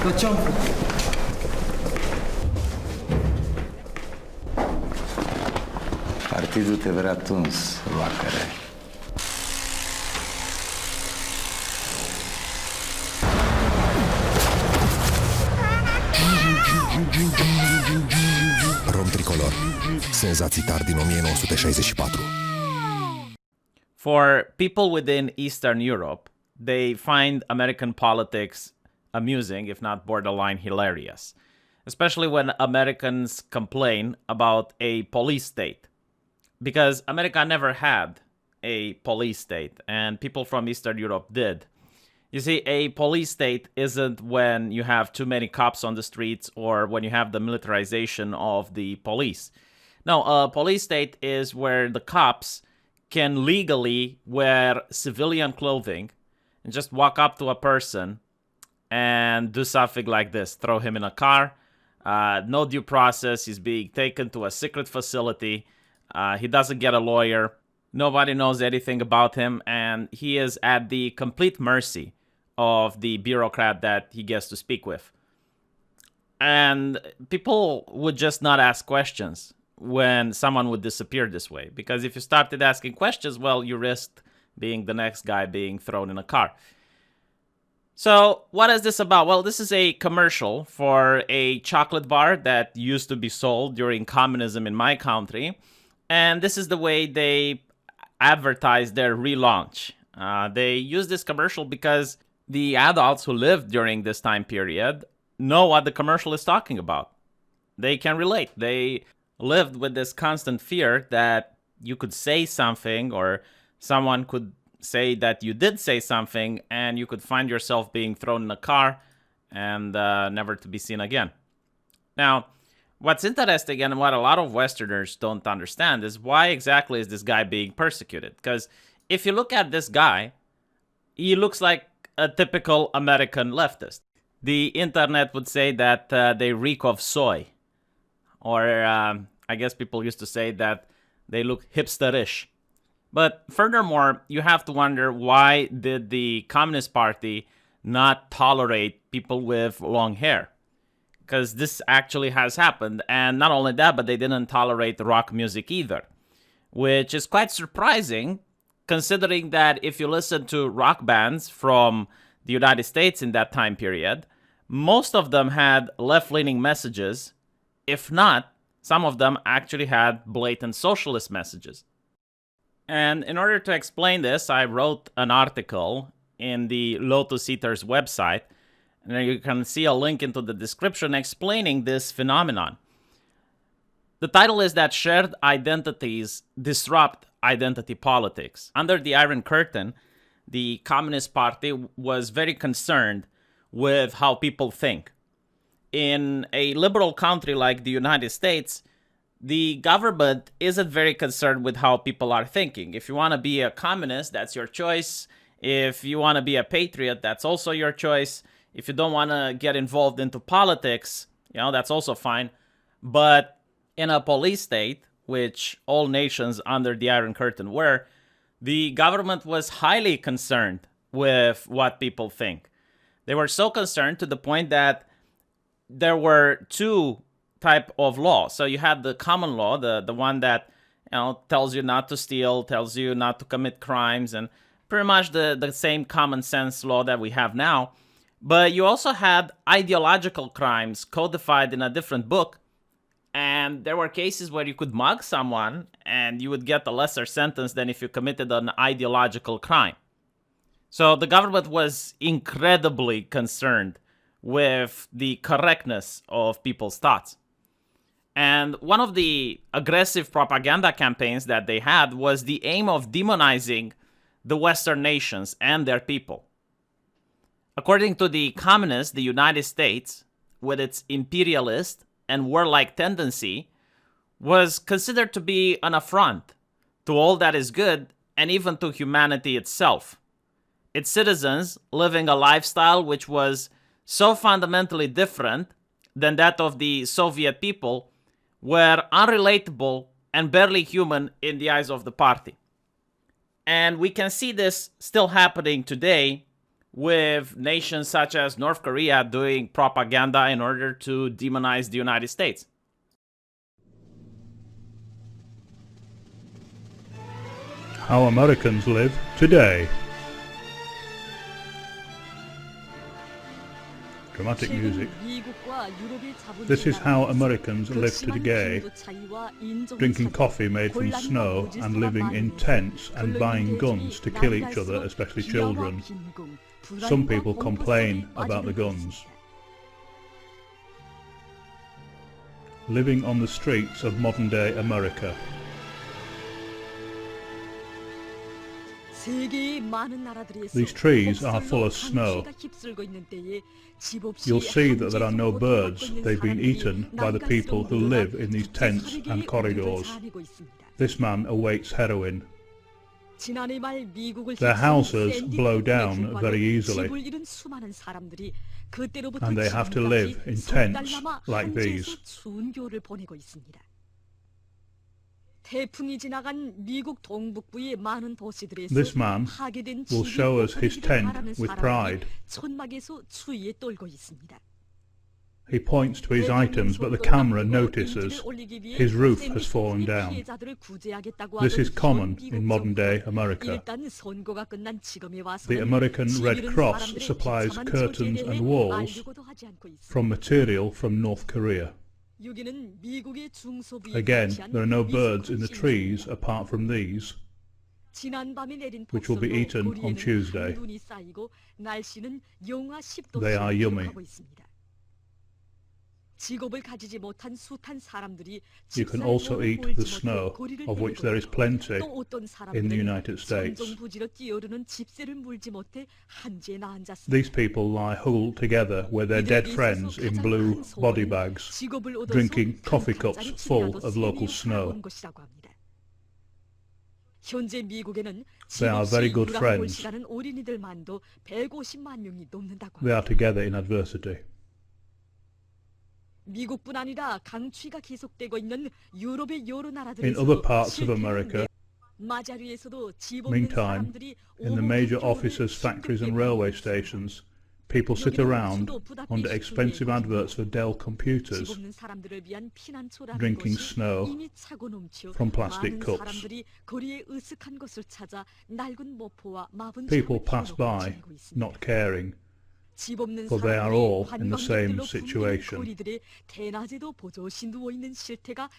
Dar ce-am făcut? Partidul te vrea tuns, vacăre. Rom Tricolor. Senzații tari din 1964. For people within Eastern Europe, they find American politics amusing, if not borderline hilarious, especially when Americans complain about a police state. Because America never had a police state, and people from Eastern Europe did. You see, a police state isn't when you have too many cops on the streets or when you have the militarization of the police. No, a police state is where the cops can legally wear civilian clothing and just walk up to a person and do something like this. Throw him in a car. No due process. He's being taken to a secret facility. He doesn't get a lawyer. Nobody knows anything about him. And he is at the complete mercy of the bureaucrat that he gets to speak with. And people would just not ask questions when someone would disappear this way. Because if you started asking questions, well, you risked being the next guy being thrown in a car. So what is this about? Well, this is a commercial for a chocolate bar that used to be sold during communism in my country. And this is the way they advertise their relaunch. They use this commercial because the adults who lived during this time period know what the commercial is talking about. They can relate. They lived with this constant fear that you could say something or someone could say that you did say something and you could find yourself being thrown in a car and never to be seen again. Now, what's interesting and what a lot of Westerners don't understand is why exactly is this guy being persecuted? Because if you look at this guy, he looks like a typical American leftist. The internet would say that they reek of soy. Or I guess people used to say that they look hipsterish. But furthermore, you have to wonder, why did the Communist Party not tolerate people with long hair? Because this actually has happened. And not only that, but they didn't tolerate rock music either. Which is quite surprising, considering that if you listen to rock bands from the United States in that time period, most of them had left-leaning messages. If not, some of them actually had blatant socialist messages. And in order to explain this, I wrote an article in the Lotus Eaters website, and you can see a link into the description explaining this phenomenon. The title is that shared identities disrupt identity politics. Under the Iron Curtain, the Communist Party was very concerned with how people think. In a liberal country like the United States, the government isn't very concerned with how people are thinking. If you want to be a communist, that's your choice. If you want to be a patriot, that's also your choice. If you don't want to get involved into politics, that's also fine. But in a police state, which all nations under the Iron Curtain were, the government was highly concerned with what people think. They were so concerned to the point that there were two type of law. So you had the common law, the one that tells you not to steal, tells you not to commit crimes, and pretty much the same common sense law that we have now. But you also had ideological crimes codified in a different book. And there were cases where you could mug someone and you would get a lesser sentence than if you committed an ideological crime. So the government was incredibly concerned with the correctness of people's thoughts. And one of the aggressive propaganda campaigns that they had was the aim of demonizing the Western nations and their people. According to the communists, the United States, with its imperialist and warlike tendency, was considered to be an affront to all that is good and even to humanity itself. Its citizens living a lifestyle which was so fundamentally different than that of the Soviet people were unrelatable and barely human in the eyes of the party. And we can see this still happening today with nations such as North Korea doing propaganda in order to demonize the United States. How Americans live today. Dramatic music. This is how Americans live today, drinking coffee made from snow and living in tents and buying guns to kill each other, especially children. Some people complain about the guns. Living on the streets of modern-day America. These trees are full of snow. You'll see that there are no birds. They've been eaten by the people who live in these tents and corridors. This man awaits heroin. Their houses blow down very easily, and they have to live in tents like these. This man will show us his tent with pride. He points to his items, but the camera notices his roof has fallen down. This is common in modern-day America. The American Red Cross supplies curtains and walls from material from North Korea. Again, there are no birds in the trees apart from these, which will be eaten on Tuesday. They are yummy. You can also eat the snow, of which there is plenty in the United States. These people lie huddled together with their dead friends in blue body bags, drinking coffee cups full of local snow. They are very good friends. They are together in adversity. In other parts of America, meantime, in the major offices, factories and railway stations, people sit around under expensive adverts for Dell computers, drinking snow from plastic cups. People pass by, not caring, for they are all in the same situation.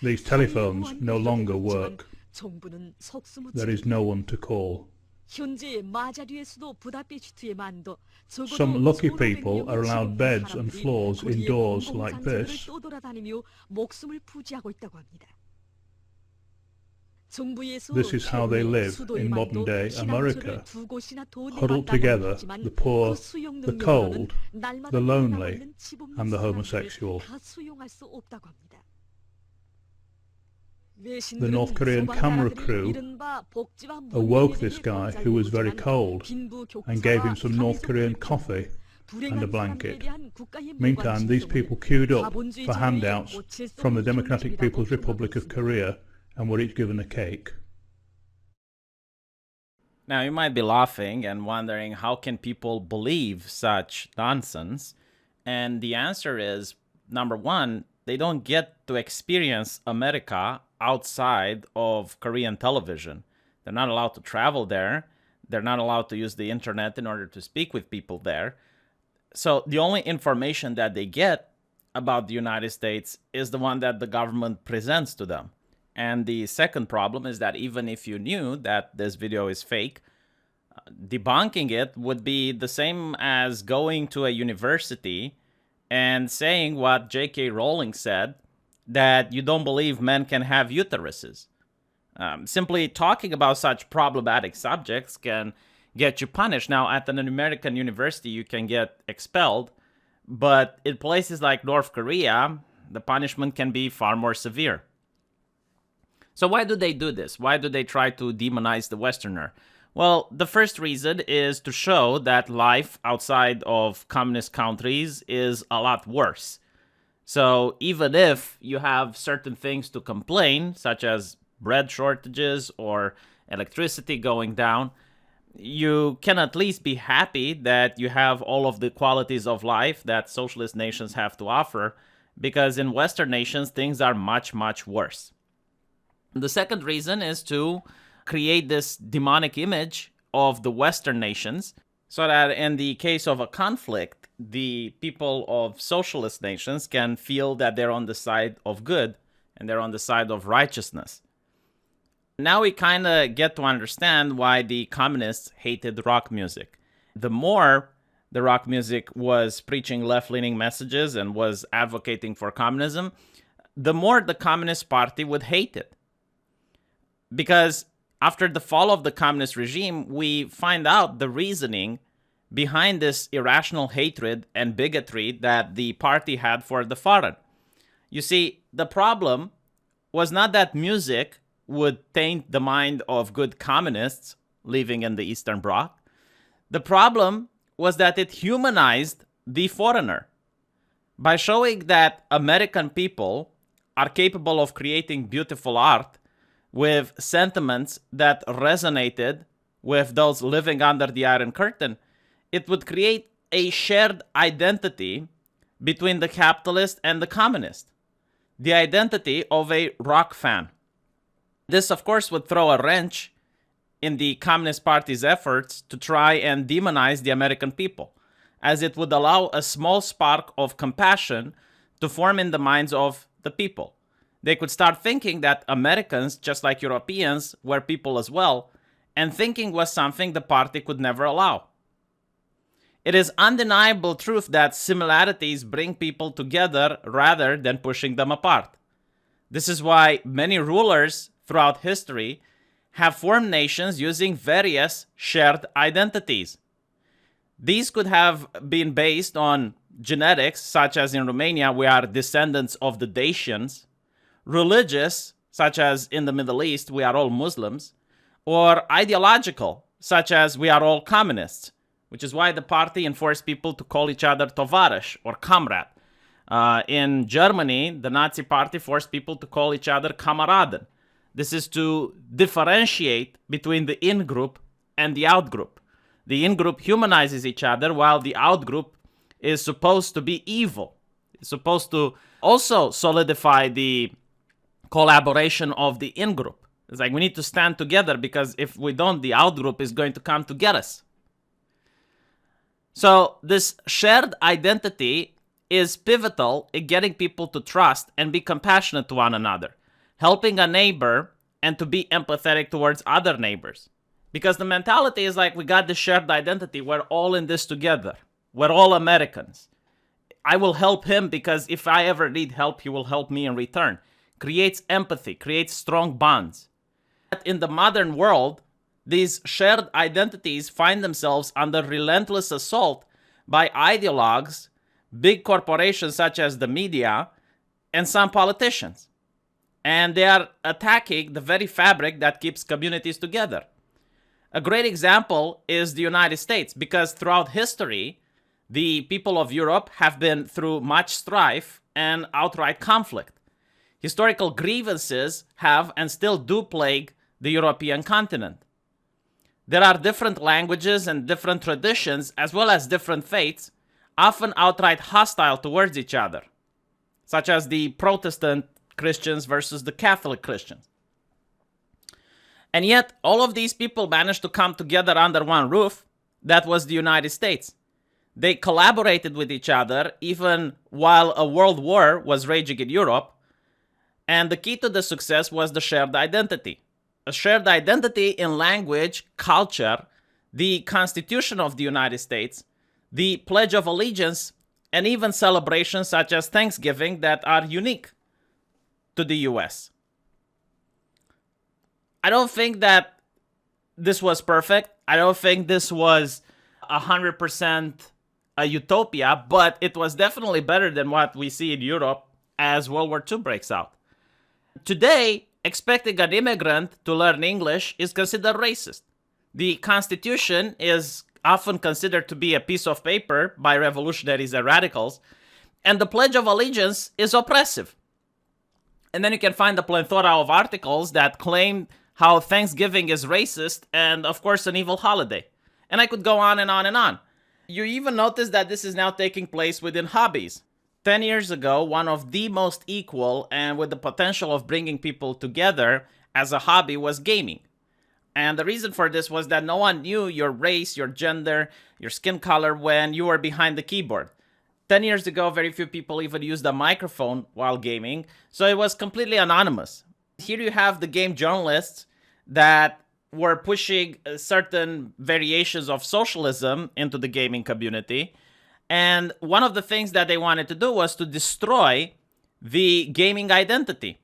These telephones no longer work. There is no one to call. Some lucky people are allowed beds and floors indoors like this. This is how they live in modern-day America, huddled together, the poor, the cold, the lonely, and the homosexual. The North Korean camera crew awoke this guy who was very cold and gave him some North Korean coffee and a blanket. Meantime, these people queued up for handouts from the Democratic People's Republic of Korea and were each given a cake. Now, you might be laughing and wondering, how can people believe such nonsense? And the answer is, number one, they don't get to experience America outside of Korean television. They're not allowed to travel there. They're not allowed to use the internet in order to speak with people there. So the only information that they get about the United States is the one that the government presents to them. And the second problem is that even if you knew that this video is fake, debunking it would be the same as going to a university and saying what J.K. Rowling said, that you don't believe men can have uteruses. Simply talking about such problematic subjects can get you punished. Now, at an American university, you can get expelled, but in places like North Korea, the punishment can be far more severe. So why do they do this? Why do they try to demonize the Westerner? Well, the first reason is to show that life outside of communist countries is a lot worse. So even if you have certain things to complain, such as bread shortages or electricity going down, you can at least be happy that you have all of the qualities of life that socialist nations have to offer, because in Western nations, things are much, much worse. The second reason is to create this demonic image of the Western nations, so that in the case of a conflict, the people of socialist nations can feel that they're on the side of good and they're on the side of righteousness. Now we kind of get to understand why the communists hated rock music. The more the rock music was preaching left-leaning messages and was advocating for communism, the more the Communist Party would hate it. Because after the fall of the communist regime, we find out the reasoning behind this irrational hatred and bigotry that the party had for the foreign. You see, the problem was not that music would taint the mind of good communists living in the Eastern Bloc. The problem was that it humanized the foreigner. By showing that American people are capable of creating beautiful art with sentiments that resonated with those living under the Iron Curtain, it would create a shared identity between the capitalist and the communist, the identity of a rock fan. This, of course, would throw a wrench in the Communist Party's efforts to try and demonize the American people, as it would allow a small spark of compassion to form in the minds of the people. They could start thinking that Americans, just like Europeans, were people as well, and thinking was something the party could never allow. It is undeniable truth that similarities bring people together rather than pushing them apart. This is why many rulers throughout history have formed nations using various shared identities. These could have been based on genetics, such as in Romania, we are descendants of the Dacians, religious, such as in the Middle East, we are all Muslims, or ideological, such as we are all communists, which is why the party enforced people to call each other tovarysh or comrade. In Germany, the Nazi party forced people to call each other Kameraden. This is to differentiate between the in-group and the out-group. The in-group humanizes each other, while the out-group is supposed to be evil. It's supposed to also solidify the collaboration of the in-group. It's like we need to stand together, because if we don't, the out-group is going to come to get us. So this shared identity is pivotal in getting people to trust and be compassionate to one another, helping a neighbor, and to be empathetic towards other neighbors. Because the mentality is like, we got this shared identity, we're all in this together. We're all Americans. I will help him because if I ever need help, he will help me in return. Creates empathy, creates strong bonds. In the modern world, these shared identities find themselves under relentless assault by ideologues, big corporations such as the media, and some politicians. And they are attacking the very fabric that keeps communities together. A great example is the United States, because throughout history, the people of Europe have been through much strife and outright conflict. Historical grievances have and still do plague the European continent. There are different languages and different traditions, as well as different faiths, often outright hostile towards each other, such as the Protestant Christians versus the Catholic Christians. And yet, all of these people managed to come together under one roof. That was the United States. They collaborated with each other even while a world war was raging in Europe. And the key to the success was the shared identity. A shared identity in language, culture, the Constitution of the United States, the Pledge of Allegiance, and even celebrations such as Thanksgiving that are unique to the US. I don't think that this was perfect. I don't think this was 100% a utopia, but it was definitely better than what we see in Europe as World War II breaks out. Today, expecting an immigrant to learn English is considered racist. The Constitution is often considered to be a piece of paper by revolutionaries and radicals, and the Pledge of Allegiance is oppressive. And then you can find a plethora of articles that claim how Thanksgiving is racist and, of course, an evil holiday. And I could go on and on and on. You even notice that this is now taking place within hobbies. 10 years ago, one of the most equal and with the potential of bringing people together as a hobby was gaming. And the reason for this was that no one knew your race, your gender, your skin color when you were behind the keyboard. 10 years ago, very few people even used a microphone while gaming, so it was completely anonymous. Here you have the game journalists that were pushing certain variations of socialism into the gaming community. And one of the things that they wanted to do was to destroy the gaming identity.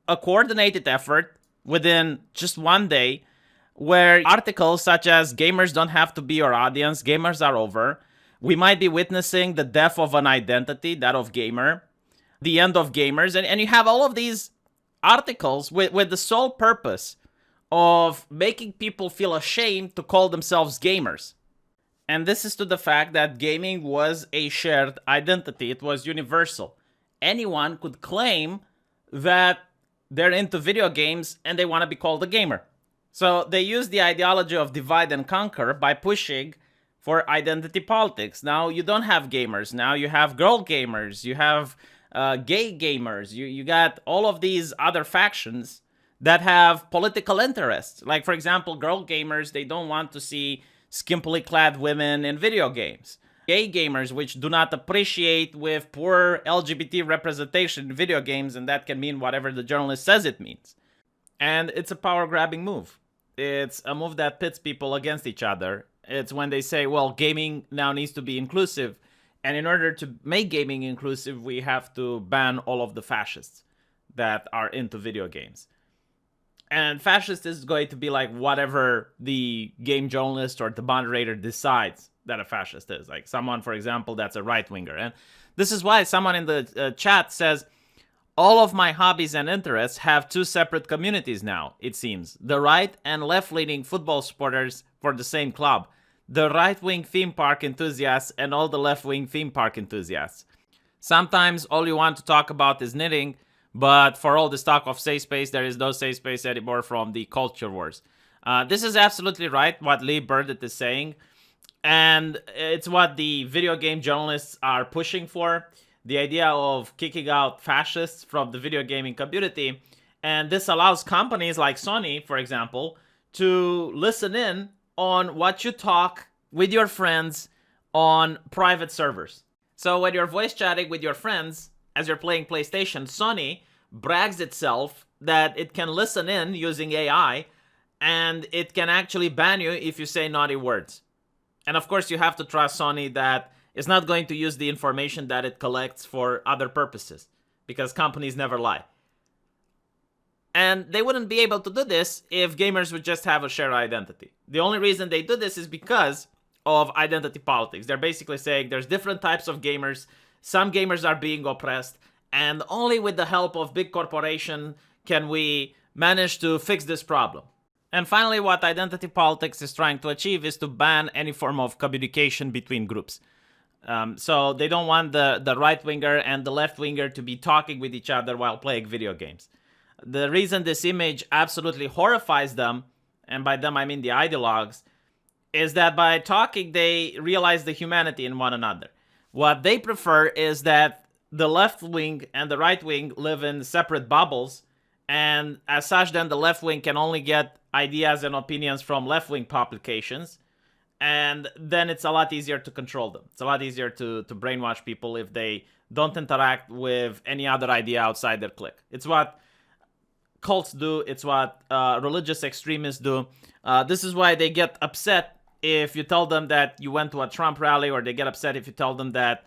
A coordinated effort within just one day, where articles such as "Gamers don't have to be your audience, gamers are over," we might be witnessing the death of an identity, that of gamer, the end of gamers, and you have all of these articles with the sole purpose of making people feel ashamed to call themselves gamers. And this is to the fact that gaming was a shared identity. It was universal. Anyone could claim that they're into video games and they want to be called a gamer. So they use the ideology of divide and conquer by pushing for identity politics. Now you don't have gamers. Now you have girl gamers. You have gay gamers. You got all of these other factions that have political interests. Like, for example, girl gamers, they don't want to see skimpily clad women in video games. Gay gamers, which do not appreciate with poor LGBT representation in video games, and that can mean whatever the journalist says it means. And it's a power-grabbing move. It's a move that pits people against each other. It's when they say, well, gaming now needs to be inclusive, and in order to make gaming inclusive, we have to ban all of the fascists that are into video games. And fascist is going to be like whatever the game journalist or the moderator decides that a fascist is. Like someone, for example, that's a right-winger. And this is why someone in the chat says, all of my hobbies and interests have two separate communities now, it seems. The right and left-leaning football supporters for the same club. The right-wing theme park enthusiasts and all the left-wing theme park enthusiasts. Sometimes all you want to talk about is knitting, but for all this talk of safe space, there is no safe space anymore from the culture wars. This is absolutely right, what Lee Burdett is saying. And it's what the video game journalists are pushing for. The idea of kicking out fascists from the video gaming community. And this allows companies like Sony, for example, to listen in on what you talk with your friends on private servers. So when you're voice chatting with your friends as you're playing PlayStation, Sony brags itself that it can listen in using AI, and it can actually ban you if you say naughty words. And of course, you have to trust Sony that it's not going to use the information that it collects for other purposes, because companies never lie. And they wouldn't be able to do this if gamers would just have a shared identity. The only reason they do this is because of identity politics. They're basically saying there's different types of gamers. Some gamers are being oppressed, and only with the help of big corporation can we manage to fix this problem. And finally, what identity politics is trying to achieve is to ban any form of communication between groups. So they don't want the right-winger and the left-winger to be talking with each other while playing video games. The reason this image absolutely horrifies them, and by them I mean the ideologues, is that by talking they realize the humanity in one another. What they prefer is that the left wing and the right wing live in separate bubbles, and as such then the left wing can only get ideas and opinions from left wing publications, and then it's a lot easier to control them. It's a lot easier to brainwash people if they don't interact with any other idea outside their clique. It's what cults do. It's what religious extremists do. This is why they get upset if you tell them that you went to a Trump rally, or they get upset if you tell them that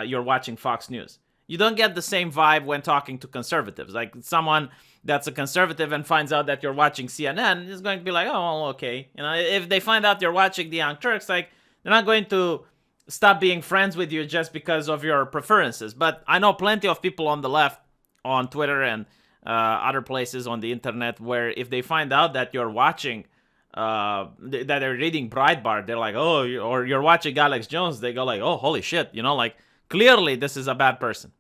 you're watching Fox News. You don't get the same vibe when talking to conservatives. Like someone that's a conservative and finds out that you're watching CNN is going to be like, oh, well, okay. You know, if they find out you're watching the Young Turks, like they're not going to stop being friends with you just because of your preferences. But I know plenty of people on the left, on Twitter and other places on the internet, where if they find out that you're watching, that they're reading Breitbart, they're like, oh, or you're watching Alex Jones, they go like, oh, holy shit, you know, like clearly this is a bad person.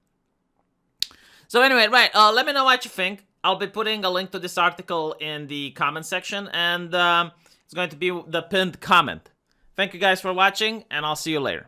So anyway, right, let me know what you think. I'll be putting a link to this article in the comment section, and it's going to be the pinned comment. Thank you guys for watching, and I'll see you later.